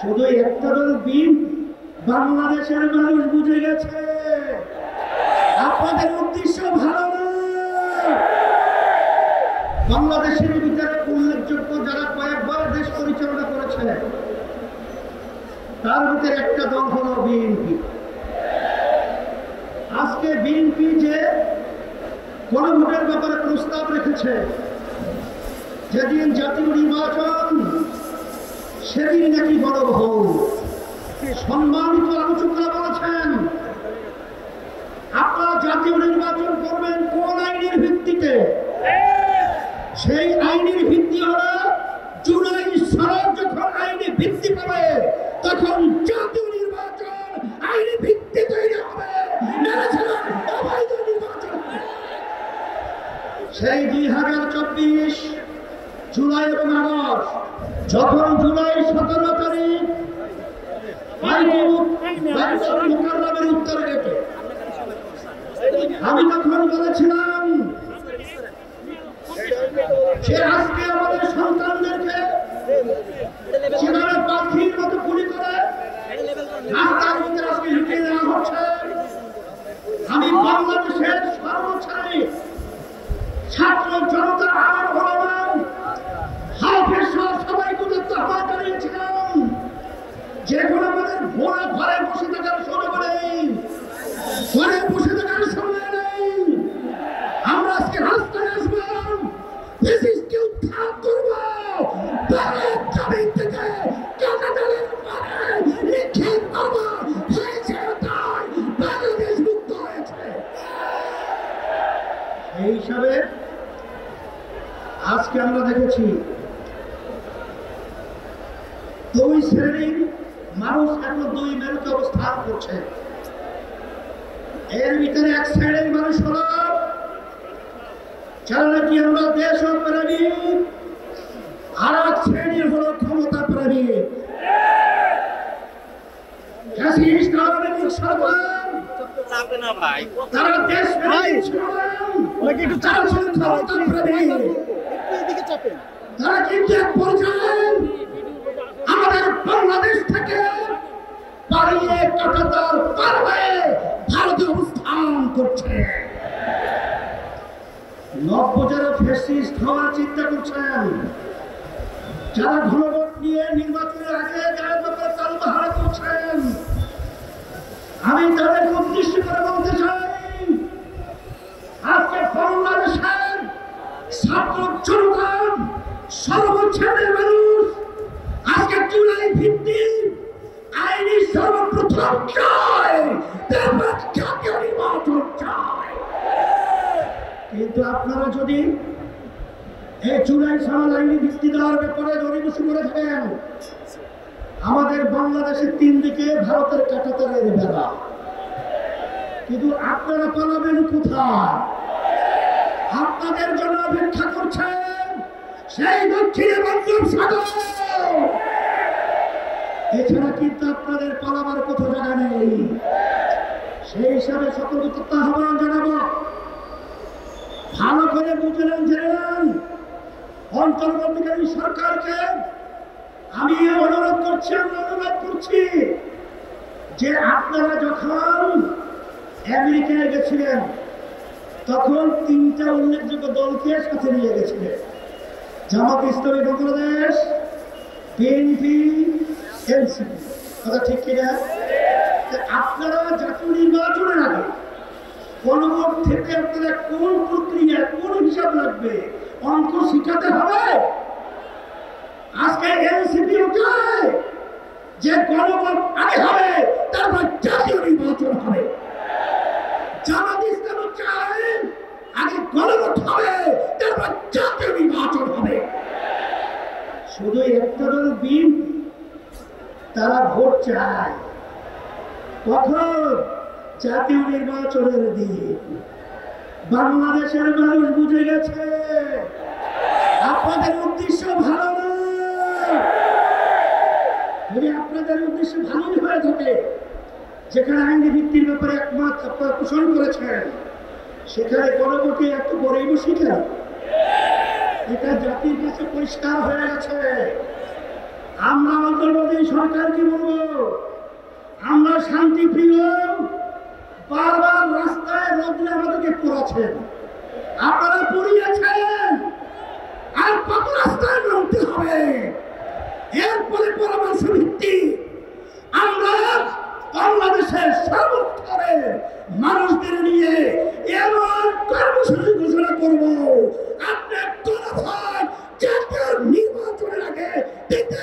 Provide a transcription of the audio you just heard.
শুধু একটা দল বিএনপি। বাংলাদেশের মানুষ বুঝে গেছে আপনাদের উদ্দেশ্য ভালো না। বাংলাদেশের ভিতরে উল্লেখযোগ্য যারা কয়েকবার দেশ পরিচালনা করেছে তার ভিতরে একটা দল হলো বিএনপি। আজকে বিএনপি যে গণভোটের ব্যাপারে প্রস্তাব রেখেছে, যেদিন জাতীয় নির্বাচন সেদিন নাকি বড় ভোট। সম্মানিত আলোচকরা বলেছেন আপনারা জাতীয় নির্বাচন করবেন কোন আইনের ভিত্তিতে? সেই আইনের ভিত্তি হলো জুলাই সনদ যখন আইনে ভিত্তি পাবে তখন জাতীয় নির্বাচন আইনি ভিত্তি তৈরি হবে। সেই 2024 জুলাই এবং আগস্ট, যখন জুলাই 17 তারিখ মুকাররমের উত্তর গেটে আমি তখন বলেছিলাম যে আজকে আমাদের সন্তানদেরকে যেভাবে পাখির মতো গুলি করে রাস্তার মধ্যে আজকে লুকিয়ে দেওয়া হচ্ছে, আমি বাংলাদেশের সর্বসারী ছাত্র জনতা আন্দোলন হাফেজ সবাইকে আহ্বান জানিয়েছিলাম যে এখন আমাদের ঘরে বসে থাকার সময় নেই, ঘরে বসে থাকার সময় নেই। আমরা আজকে রাস্তায় আসলাম, ফ্যাসিস্টকে উৎখাত করব। জমিন থেকে কাঁটাতারের উপরে নিক্ষেপ করব। হয়েছে তাই বাংলাদেশ মুক্ত হয়েছে। এই হিসাবে আজকে আমরা দেখেছি দুই শ্রেণীর মানুষ এখন দুই মেরুতে অবস্থান করছে। এর ভিতরে এক শ্রেণীর মানুষ হল যারা নাকি আমরা দেশপ্রেমী, আর এক শ্রেণীর হল ক্ষমতা প্রেমী। তারা দেশপ্রেমী তারা কিন্তু এক পর্যায়ে আমাদের বাংলাদেশ থেকে পালিয়ে কাঁটাতার পার হয়ে ভারতে অবস্থান করছে। নব্য যারা ফ্যাসিস্ট হওয়ার চিন্তা করছেন, যারা ঘনভোট নিয়ে নির্বাচনের আগে যারা ব্যাপারে তালবাহারা করছেন, আমি তাদেরকে উদ্দেশ্য করে বলতে চাই আজকে বাংলাদেশের ছাত্র জনতা সর্বশ্রেণীর মানুষ আজকে জুলাই ভিত্তিক আইনি সর্বপ্রথম চায়, তারপর জাতীয় নির্বাচন চায়। কিন্তু আপনারা যদি এই জুলাই সনদ আইনি ভিত্তি দেওয়ার ব্যাপারে দরিবসি করে থাকেন, আমাদের বাংলাদেশের 3 দিকে ভারতের কাঁটাতারের বেড়া, কিন্তু আপনারা পালাবেন কোথায়? আপনাদের জন্য অপেক্ষা করছেন সেই দক্ষিণে বঙ্গোপসাগর। এছাড়া কিন্তু আপনাদের পালাবার কোথাও জায়গা নেই। সেই হিসাবে সকলকে আহ্বান জানাবো, ভালো করে বুঝলেন জেনেন অন্তর্বর্তীকালীন সরকারকে আমি অনুরোধ করছি যে আপনারা যখন আমেরিকায় গেছিলেন তখন 3টা উল্লেখযোগ্য দলকে সাথে নিয়ে গেছিলেন, জামাত ইসলামী বাংলাদেশ, বিএনপি, এনসিপি। কথা ঠিক কিনা? আপনারা জাতীয় নির্বাচনের আগে গণভোট থেকে আপনারা কোন প্রক্রিয়া কোন হিসাব লাগবে অঙ্ক শিখাতে হবে। আজকে এনসিপিও চায় যে গণভোট আগে হবে তারপর জাতীয় নির্বাচন হবে। জামাত ইসলামও চায় আগে গণভোট হবে তারপর জাতীয় নির্বাচন হবে। শুধু একটা দল বিএনপি, তারা ভোট চায় কখন? জাতীয় নির্বাচনের দিন। বাংলাদেশের মানুষ বুঝে গেছে আপনাদের উদ্দেশ্য ভালো না। যদি আপনাদের উদ্দেশ্য ভালোই হয়ে থাকে, যেখানে আইনি ভিত্তির ব্যাপারে একমত আপনারা পোষণ করেছেন, সেখানে গণভোটে একটু গড়েই বসি কেন? এটা জাতির কাছে পরিষ্কার হয়ে গেছে। আমরা অন্তর্বর্তী সরকারকে বলবো, আমরা শান্তিপ্রিয়, বারবার রাস্তায় রোদ্রে আমাদেরকে পড়াচ্ছেন, আপনারা পড়িয়েছেন, আর কত রাস্তায় নামতে হবে? এরপরে পরামর্শ ভিত্তি আমরা বাংলাদেশের সর্বস্তরে মানুষদের নিয়ে এমন কর্মসূচি ঘোষণা করব, আপনার কোন ভাগ জাতীয় নির্বাচনের আগে দিতে